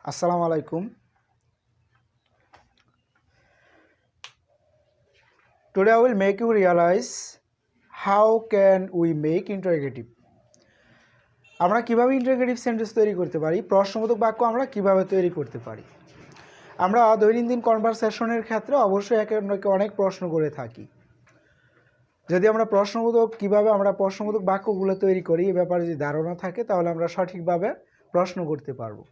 Assalamu alaikum. Today I will make you realize how can we make interrogative. আমরা কিভাবে interrogative sentence তৈরি করতে পারি, প্রশ্নবোধক বাক্য আমরা কিভাবে তৈরি করতে পারি। আমরা দৈনন্দিন কনভারসেশনের ক্ষেত্রে অবশ্যই একে অন্যকে অনেক প্রশ্ন করে থাকি। যদি আমরা কিভাবে আমরা প্রশ্নবোধক বাক্যগুলো তৈরি করি এই ব্যাপারে যদি ধারণা থাকে তাহলে আমরা সঠিকভাবে প্রশ্ন করতে পারবো।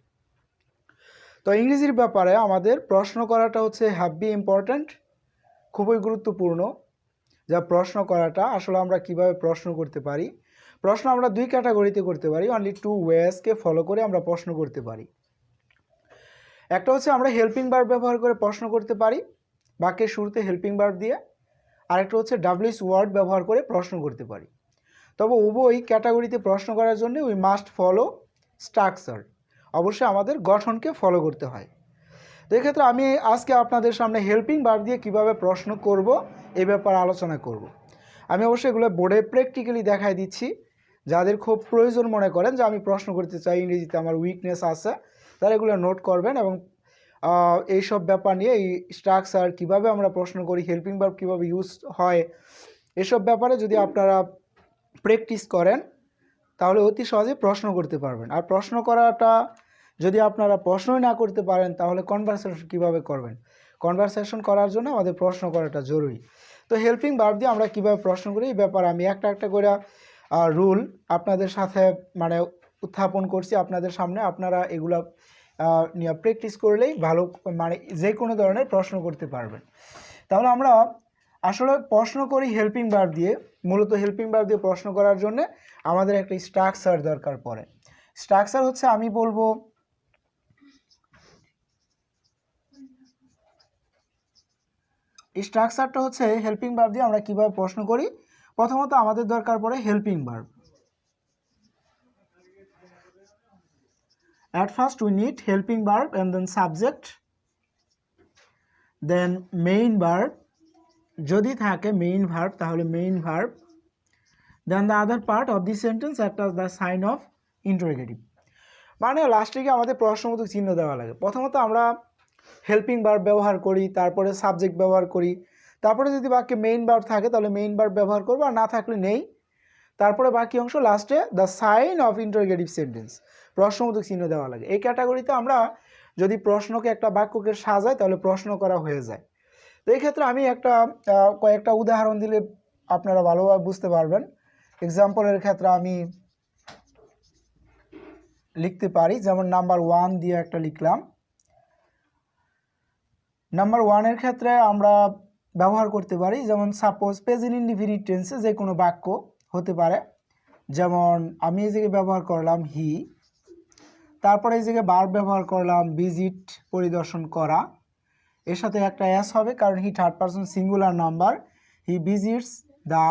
তো ইংরেজির ব্যাপারে আমাদের প্রশ্ন করাটা হচ্ছে হ্যাভি ইম্পর্ট্যান্ট, খুবই গুরুত্বপূর্ণ। যা প্রশ্ন করাটা আসলে আমরা কিভাবে প্রশ্ন করতে পারি, প্রশ্ন আমরা দুই ক্যাটাগরিতে করতে পারি, অনলি টু ওয়েজকে ফলো করে আমরা প্রশ্ন করতে পারি। একটা হচ্ছে আমরা হেল্পিং ভার্ব ব্যবহার করে প্রশ্ন করতে পারি, বাক্যের শুরুতে হেল্পিং ভার্ব দিয়ে। আরেকটা হচ্ছে ডাব্লিউএস ওয়ার্ড ব্যবহার করে প্রশ্ন করতে পারি। তবে উভয় ক্যাটাগরিতে প্রশ্ন করার জন্য উই মাস্ট ফলো স্ট্রাকচার, অবশ্যই আমাদের গঠনকে ফলো করতে হয়। তো এক্ষেত্রে আমি আজকে আপনাদের সামনে হেল্পিং ভার্ব দিয়ে কিভাবে প্রশ্ন করব এই ব্যাপারে আলোচনা করব। আমি অবশ্যই এগুলো বোর্ডে প্র্যাকটিক্যালি দেখাই দিচ্ছি। যাদের খুব প্রয়োজন মনে করেন যে আমি প্রশ্ন করতে চাই, ইংরেজিতে আমার উইকনেস আছে, তারা এগুলো নোট করবেন এবং এইসব ব্যাপার নিয়ে এই স্ট্রাকচার কীভাবে আমরা প্রশ্ন করি, হেল্পিং ভার্ব কীভাবে ইউজ হয়, এসব ব্যাপারে যদি আপনারা প্র্যাকটিস করেন তাহলে অতি সহজে প্রশ্ন করতে পারবেন। আর প্রশ্ন করাটা যদি আপনারা প্রশ্নই না করতে পারেন তাহলে কনভারসেশন কীভাবে করবেন? কনভারসেশন করার জন্য আমাদের প্রশ্ন করাটা জরুরি। তো হেল্পিং ভার্ব দিয়ে আমরা কীভাবে প্রশ্ন করি এই ব্যাপারে আমি একটা একটা করে রুল আপনাদের সাথে উত্থাপন করছি আপনাদের সামনে। আপনারা এগুলো নিয়ে প্র্যাকটিস করলেই ভালো যে কোনো ধরনের প্রশ্ন করতে পারবেন। তাহলে আমরা আসলে প্রশ্ন করি হেল্পিং ভার্ব দিয়ে। মূলত হেল্পিং ভার্ব দিয়ে প্রশ্ন করার জন্য আমাদের একটা স্ট্রাকচার দরকার পড়ে। স্ট্রাকচার হচ্ছে আমি বলবো স্ট্রাকচারটা হচ্ছে হেল্পিং ভার্ব দিয়ে আমরা কিভাবে প্রশ্ন করি। প্রথমত আমাদের দরকার পড়ে helping verb. At first we need helping verb and then subject, then main verb, যদি থাকে main verb তাহলে main verb, then the other part of the sentence act as the sign of interrogative। মানে লাস্টে গিয়ে আমাদের প্রশ্নবোধক চিহ্ন দেওয়া লাগে। প্রথমত আমরা হেল্পিং ভার্ব ব্যবহার করি, তারপরে সাবজেক্ট ব্যবহার করি, তারপরে যদি বাক্যে মেইন ভার্ব থাকে তাহলে মেইন ভার্ব ব্যবহার করবো, আর না থাকলে নেই। তারপরে বাকি অংশ লাস্টে the sign of interrogative sentence, প্রশ্নবোধক চিহ্ন দেওয়া লাগে। এই ক্যাটাগরিতে আমরা যদি প্রশ্নকে একটা বাক্যকে সাজাই তাহলে প্রশ্ন করা হয়ে যায়। তো এই ক্ষেত্রে আমি কয়েকটা উদাহরণ দিলে আপনারা ভালোভাবে বুঝতে পারবেন। এক্সাম্পলের ক্ষেত্রে আমি লিখতে পারি, যেমন নাম্বার 1 দিয়ে একটা লিখলাম। নাম্বার 1-এর ক্ষেত্রে আমরা ব্যবহার করতে পারি, যেমন সাপোজ প্রেজেন্ট ইনডিফিনিট টেন্সে যে কোনো বাক্য হতে পারে। যেমন আমি এই জায়গায় ব্যবহার করলাম হি, তারপরে এই জায়গায় ভার্ব ব্যবহার করলাম ভিজিট, পরিদর্শন করা। এর সাথে একটা এস হবে কারণ he third person singular number, he visits the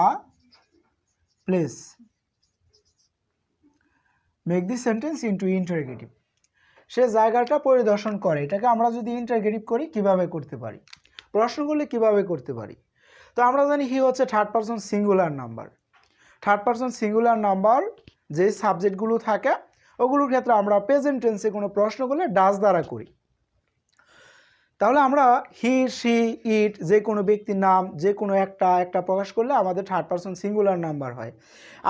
place. Make the sentence into interrogative, সে জায়গাটা পরিদর্শন করে। এটাকে আমরা যদি ইন্টারোগেটিভ করি কিভাবে করতে পারি, প্রশ্ন করলে কিভাবে করতে পারি। তো আমরা জানি হি হচ্ছে third person singular number. Third person singular number যে সাবজেক্টগুলো থাকে ওগুলোর ক্ষেত্রে আমরা প্রেজেন্ট টেন্সে কোনো প্রশ্ন করলে ডাজ দ্বারা করি। তাহলে আমরা হি, সি, ইট যে কোনো ব্যক্তির নাম যে কোনো একটা প্রকাশ করলে আমাদের থার্ড পারসন সিঙ্গুলার নাম্বার হয়।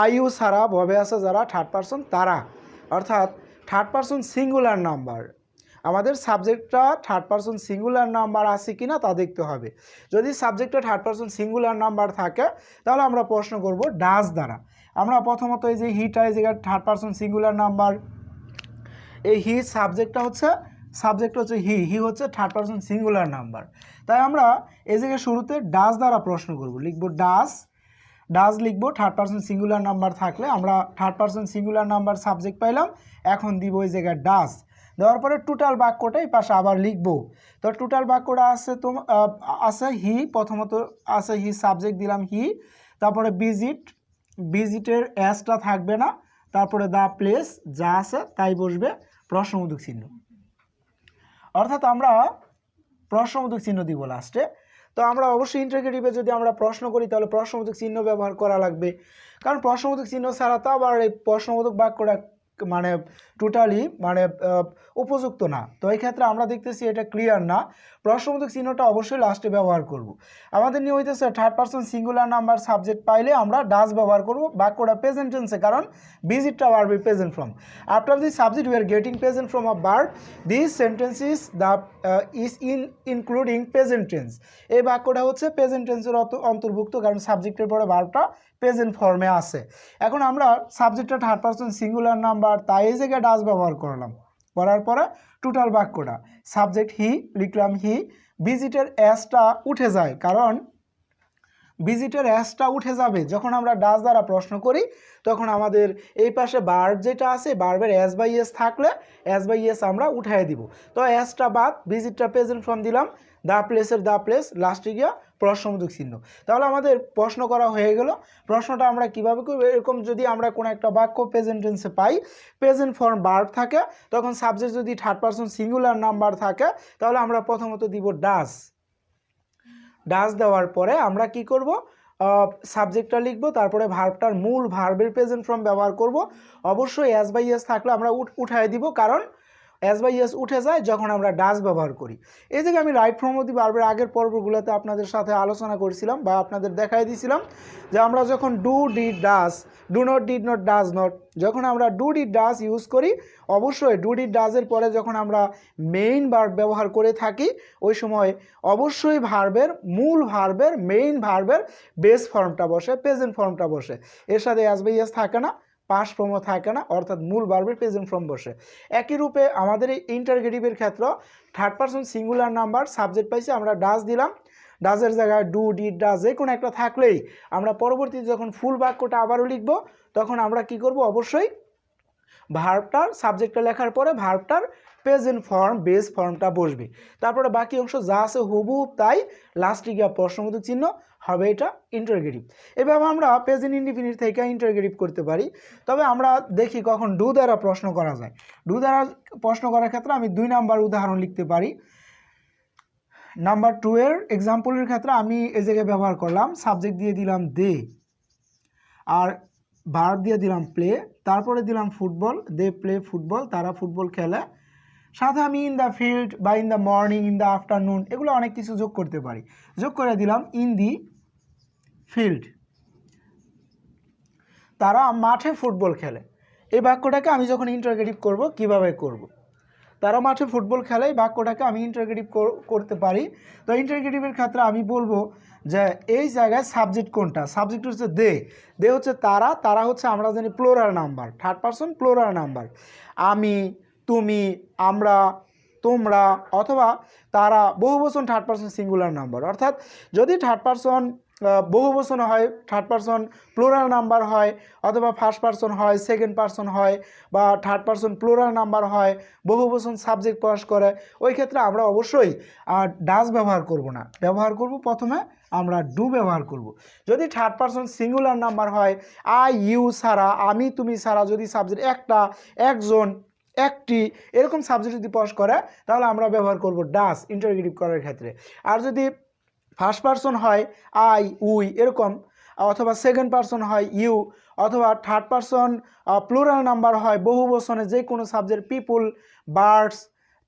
আই ইউ ছাড়া ভবে আছে যারা থার্ড পারসন তারা, অর্থাৎ থার্ড পারসন সিঙ্গুলার নাম্বার। আমাদের সাবজেক্টটা থার্ড পারসন সিঙ্গুলার নাম্বার আছে কি না তা দেখতে হবে। যদি সাবজেক্টটা থার্ড পারসন সিঙ্গুলার নাম্বার থাকে তাহলে আমরা প্রশ্ন করব ডাজ দ্বারা। আমরা প্রথমত এই যে হিটা এই জায়গায় থার্ড পারসন সিঙ্গুলার নাম্বার, এই হি সাবজেক্ট হচ্ছে হি হচ্ছে থার্ড পারসন সিঙ্গুলার নাম্বার। তাই আমরা এই জায়গায় শুরুতে ডাজ দ্বারা প্রশ্ন করব, লিখব ডাজ লিখবো। থার্ড পারসন সিঙ্গুলার নাম্বার থাকলে আমরা third person singular number subject পাইলাম, এখন দিব ওই জায়গায় ডাজ। দেওয়ার পরে টোটাল বাক্যটাই পাশে আবার লিখবো। তো টোটাল বাক্যটা আছে হি, প্রথমত আছে হি সাবজেক্ট দিলাম হি, তারপরে ভিজিটের এসটা থাকবে না, তারপরে দ্য প্লেস যা আছে তাই বসবে, প্রশ্নবোধক চিহ্ন, অর্থাৎ আমরা প্রশ্নবোধক চিহ্ন দিব লাস্টে। তো আমরা অবশ্যই ইন্টারোগেটিভে যদি আমরা প্রশ্ন করি তাহলে প্রশ্নবোধক চিহ্ন ব্যবহার করা লাগবে, কারণ প্রশ্নবোধক চিহ্ন ছাড়া তো আবার এই প্রশ্নবোধক বাক্যটা মানে টোটালি মানে উপযুক্ত না। তো এই ক্ষেত্রে আমরা দেখতেছি এটা ক্লিয়ার না, প্রশ্নবোধক চিহ্নটা অবশ্যই লাস্টে ব্যবহার করব। আমাদের নিয়ে হইতেছে third person singular number subject পাইলে আমরা ডাজ ব্যবহার করব বাক্যটা প্রেজেন্ট টেন্সে, কারণ ভিজিটটা ভার্বের present form. After the subject we are getting present form of verb, this sentence is the is including present tense. এই বাক্যটা হচ্ছে প্রেজেন্ট টেন্সের অন্তর্ভুক্ত, কারণ সাবজেক্টের পরে ভার্বটা প্রেজেন্ট ফর্মে আছে। এখন আমরা সাবজেক্টটা থার্ড পারসন সিঙ্গুলার নাম্বার, তাই এই জায়গায় ডাজ ব্যবহার করলাম, করার পরে টোটাল বাক্যটা সাবজেক্ট হি লিখলাম হি, ভিজিটের এসটা উঠে যায়, কারণ ভিজিটের এসটা উঠে যাবে যখন আমরা ডাজ দ্বারা প্রশ্ন করি, তখন আমাদের এই পাশে ভার্ব যেটা আছে ভার্বের এস বাই এস থাকলে এস বাই এস আমরা উঠাই দিব। তো এসটা বাদ, ভিজিটটা প্রেজেন্ট ফর্ম দিলাম, দ্য প্লেসের দ্য প্লেস, লাস্টে গিয়া প্রশ্নবোধক চিহ্ন। তাহলে আমাদের প্রশ্ন করা হয়ে গেল। প্রশ্নটা আমরা কিভাবে করব, এরকম যদি আমরা কোনো একটা বাক্য প্রেজেন্ট টেন্সে পাই, প্রেজেন্ট ফর্ম ভার্ব থাকে, তখন সাবজেক্ট যদি থার্ড পারসন সিঙ্গুলার নাম্বার থাকে, তাহলে আমরা প্রথমত দিব ডাজ। ডাজ দেওয়ার পরে আমরা কি করব, সাবজেক্টটা লিখব, তারপরে ভার্বটার মূল ভার্বের প্রেজেন্ট ফর্ম ব্যবহার করব। অবশ্যই এস বাই এস থাকলে আমরা উঠাই দিব, কারণ এস বাই এস উঠে যায় যখন আমরা ডাজ ব্যবহার করি। এই জায়গায় আমি রাইট ফর্ম অফ দি ভার্বের আগের পর্বগুলোতে আপনাদের সাথে আলোচনা করেছিলাম বা আপনাদের দেখাই দিয়েছিলাম যে আমরা যখন do did does, do not did not does not, যখন আমরা ডু ডিড ডাজ ইউজ করি, অবশ্যই ডু ডিড ডাজের পরে যখন আমরা মেইন ভার্ব ব্যবহার করে থাকি, ওই সময় অবশ্যই ভার্বের মূল ভার্বের মেইন ভার্বের বেস ফর্মটা বসে, প্রেজেন্ট ফর্মটা বসে, এর সাথে এস বাই এস থাকে না, পাস্ট ফর্মও থাকে না, অর্থাৎ মূল ভার্বের প্রেজেন্ট ফর্ম বসে। একই রূপে আমাদের এই ইন্টারগেটিভের ক্ষেত্রে third person singular number subject পাইছি, আমরা ডাজ দিলাম, ডাজের জায়গায় ডু ডিড ডাজ যে কোনো একটা থাকলেই আমরা পরবর্তীতে যখন ফুল বাক্যটা আবারও লিখব, তখন আমরা কি করব, অবশ্যই ভার্বটার সাবজেক্টটা লেখার পরে ভার্বটার প্রেজেন্ট ফর্ম বেস ফর্মটা বসবে, তারপরে বাকি অংশ যা আছে হুবহুব তাই, লাস্টে গিয়ে প্রশ্নবোধক চিহ্ন হবে, এটা ইন্টারগেটিভ। এভাবে আমরা প্রেজেন্ট ইনডিফিনিট থেকে ইন্টারগেটিভ করতে পারি। তবে আমরা দেখি কখন ডু দ্বারা প্রশ্ন করা যায়। ডু দ্বারা প্রশ্ন করার ক্ষেত্রে আমি 2 নাম্বার উদাহরণ লিখতে পারি। নাম্বার 2 এর এক্সাম্পলের ক্ষেত্রে আমি এই জায়গায় ব্যবহার করলাম, সাবজেক্ট দিয়ে দিলাম দে, আর ভার্ব দিয়ে দিলাম প্লে, তারপরে দিলাম ফুটবল, দে প্লে ফুটবল, তারা ফুটবল খেলে, সাথে আমি ইন দ্য ফিল্ড বা in the morning, in the afternoon, এগুলো অনেক কিছু যোগ করতে পারি। যোগ করে দিলাম ইন দি ফিল্ড, তারা মাঠে ফুটবল খেলে। এই বাক্যটাকে আমি যখন ইন্টারগেটিভ করব, কিভাবে করব, তারা মাঠে ফুটবল খেলে, এই বাক্যটাকে আমি ইন্টারগেটিভ করতে পারি। তো ইন্টারগেটিভের ক্ষেত্রে আমি বলবো যে এই জায়গায় সাবজেক্ট কোনটা, সাবজেক্ট হচ্ছে দে, দে হচ্ছে তারা, তারা হচ্ছে আমরা জানি plural number, third person plural number, আমি, তুমি, আমরা, তোমরা, অথবা তারা বহুবচন থার্ড পারসন সিঙ্গুলার নাম্বার। অর্থাৎ যদি থার্ড পারসন বহুবচন হয়, থার্ড পারসন প্লোরাল নাম্বার হয়, অথবা ফার্স্ট পারসন হয়, সেকেন্ড পারসন হয়, বা থার্ড পারসন প্লোরাল নাম্বার হয়, বহুবচন সাবজেক্ট প্রকাশ করে, ওই ক্ষেত্রে আমরা অবশ্যই ডাজ ব্যবহার করব না, ব্যবহার করব প্রথমে আমরা ডু ব্যবহার করব। যদি থার্ড পারসন সিঙ্গুলার নাম্বার হয়, আই ইউ ছাড়া, আমি তুমি ছাড়া, যদি সাবজেক্ট একটা, একজন, একটি, এরকম সাবজেক্ট যদি প্রকাশ করে, তাহলে আমরা ব্যবহার করব ডাজ ইন্টারগেটিভ করার ক্ষেত্রে। আর যদি ফার্স্ট পারসন হয় আই, উই, এরকম, অথবা সেকেন্ড পারসন হয় ইউ, অথবা থার্ড পারসন প্লুরাল নাম্বার হয় বহুবচনে যে কোনো সাবজেক্ট, পিপুল, বার্ডস,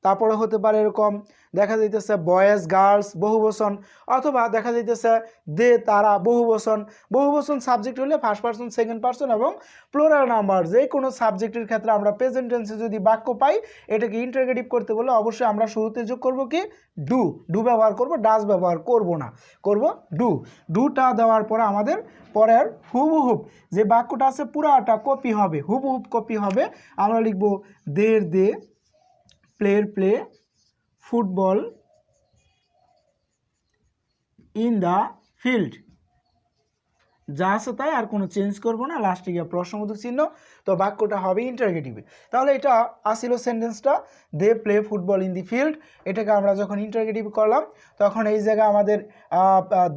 তারপরে হতে পারে এরকম দেখা যাইতেছে বয়েজ, গার্লস বহুবচন, অথবা দেখা যাইতেছে দে, তারা বহুবচন। বহুবচন সাবজেক্ট হলে ফার্স্ট পারসন, সেকেন্ড পারসন এবং প্লুরাল নাম্বার যে কোনো সাবজেক্টের ক্ষেত্রে আমরা প্রেজেন্ট টেন্সে যদি বাক্য পাই, এটাকে ইন্টারগেটিভ করতে বলে অবশ্যই আমরা শুরুতে যোগ করব কি, ডু, ডু ব্যবহার করব, ডাজ ব্যবহার করব না, করব ডু। ডুটা দেওয়ার পরে আমাদের পরের হুবহুব যে বাক্যটা আছে পুরাটা কপি হবে, হুবহুব কপি হবে। আমরা লিখব দের দে, প্লের play, football in the field, যা আছে তাই, আর কোনো চেঞ্জ করব না, লাস্টে গিয়ে প্রশ্নবোধক চিহ্ন, তো বাক্যটা হবে ইন্টারগেটিভে। তাহলে এটা আসিল সেন্টেন্সটা they play football in the field, এটাকে আমরা যখন ইন্টারগেটিভ করলাম, তখন এই জায়গায় আমাদের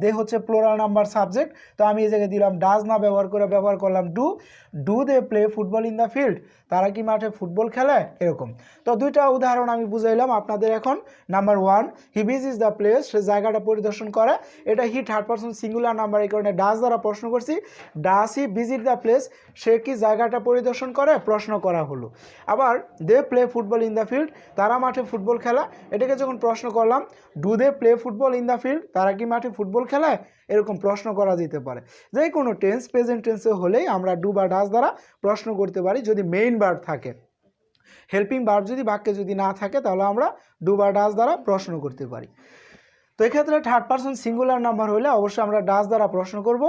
দে হচ্ছে প্লোরাল নাম্বার সাবজেক্ট, তো আমি এই জায়গায় দিলাম ডাজ না ব্যবহার করে ব্যবহার করলাম do, do they play football in the field, তারা কি মাঠে ফুটবল খেলে, এরকম। তো দুইটা উদাহরণ আমি বুঝাইলাম আপনাদের। এখন number 1, he visits the place, সে জায়গাটা পরিদর্শন করে, এটা he third person singular number, এই কারণে ডাজ দ্বারা প্রশ্ন প্রশ্ন করছি does he visit the place, সে কি জায়গাটা পরিদর্শন করে, প্রশ্ন করা হলো। আবার they play football in the field, তারা মাঠে ফুটবল খেলা, এটাকে যখন প্রশ্ন করলাম do they play football in the field, তারা কি মাঠে ফুটবল খেলায়, এরকম প্রশ্ন করা যেতে পারে। যে কোনো টেন্স প্রেজেন্ট টেন্সে হলেই আমরা ডু বা ডাস দ্বারা প্রশ্ন করতে পারি যদি মেইন ভার্ব থাকে। হেল্পিং ভার্ব যদি বাক্যে যদি না থাকে তাহলে আমরা ডু বা ডাস দ্বারা প্রশ্ন করতে পারি। তো এক্ষেত্রে থার্ড পারসন সিঙ্গুলার নাম্বার হলে অবশ্যই আমরা ডাস দ্বারা প্রশ্ন করব,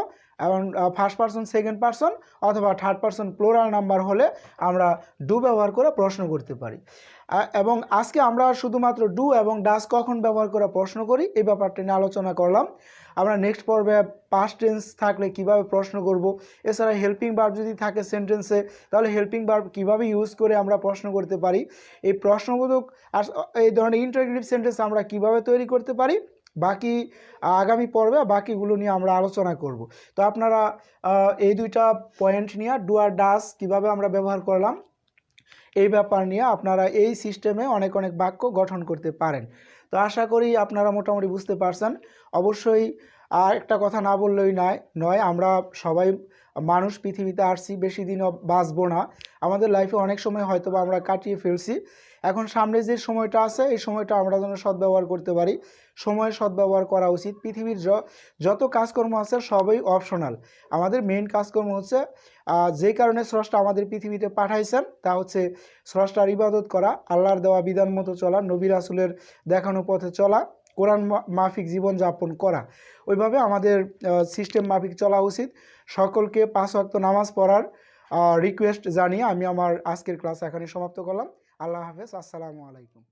এবং ফার্স্ট পারসন সেকেন্ড পারসন অথবা থার্ড পারসন প্লোরাল নাম্বার হলে আমরা ডু ব্যবহার করে প্রশ্ন করতে পারি। এবং আজকে আমরা শুধুমাত্র ডু এবং ডাস কখন ব্যবহার করে প্রশ্ন করি এই ব্যাপারটা নিয়ে আলোচনা করলাম। আমরা নেক্সট পর্বে পাস্ট টেন্স থাকলে কিভাবে প্রশ্ন করব, এছাড়া হেল্পিং ভার্ব যদি থাকে সেন্টেন্সে তাহলে হেল্পিং ভার্ব কিভাবে ইউজ করে আমরা প্রশ্ন করতে পারি, এই প্রশ্নবোধক আর এই ধরনের ইন্টারোগেটিভ সেন্টেন্স আমরা কিভাবে তৈরি করতে পারি, বাকি আগামী পর্বে বাকিগুলো নিয়ে আমরা আলোচনা করব। তো আপনারা এই দুইটা পয়েন্ট নিয়ে ডু আর ডাস কীভাবে আমরা ব্যবহার করলাম এই ব্যাপার নিয়ে আপনারা এই সিস্টেমে অনেক অনেক বাক্য গঠন করতে পারেন। তো আশা করি আপনারা মোটামুটি বুঝতে পারছেন। অবশ্যই আর একটা কথা না বললেই নয়, আমরা সবাই মানুষ পৃথিবীতে আসছি, বেশি দিনও বাঁচবো না, আমাদের লাইফে অনেক সময় হয়তো বা আমরা কাটিয়ে ফেলছি। এখন সামনে যে সময়টা আছে এই সময়টা আমরা যেন সদ্ব্যবহার করতে পারি, সময়ের সদ্ব্যবহার করা উচিত। পৃথিবীর যত কাজকর্ম আছে সবই অপশনাল, আমাদের মেইন কাজকর্ম হচ্ছে যে কারণে স্রষ্টা আমাদের পৃথিবীতে পাঠাইছেন তা হচ্ছে স্রষ্টার ইবাদত করা, আল্লাহর দেওয়া বিধান মতো চলা, নবী রাসূলের দেখানো পথে চলা, কোরআন মাফিক জীবনযাপন করা, ওইভাবে আমাদের সিস্টেম মাফিক চলা উচিত। সকলকে 5 ওয়াক্ত নামাজ পড়ার রিকোয়েস্ট জানিয়ে আমি আমার আজকের ক্লাস এখানে সমাপ্ত করলাম। আল্লাহ হাফেজ, আসসালামু আলাইকুম।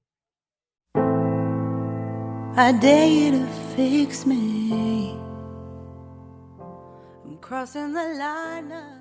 I dare you to fix me. I'm crossing the line now.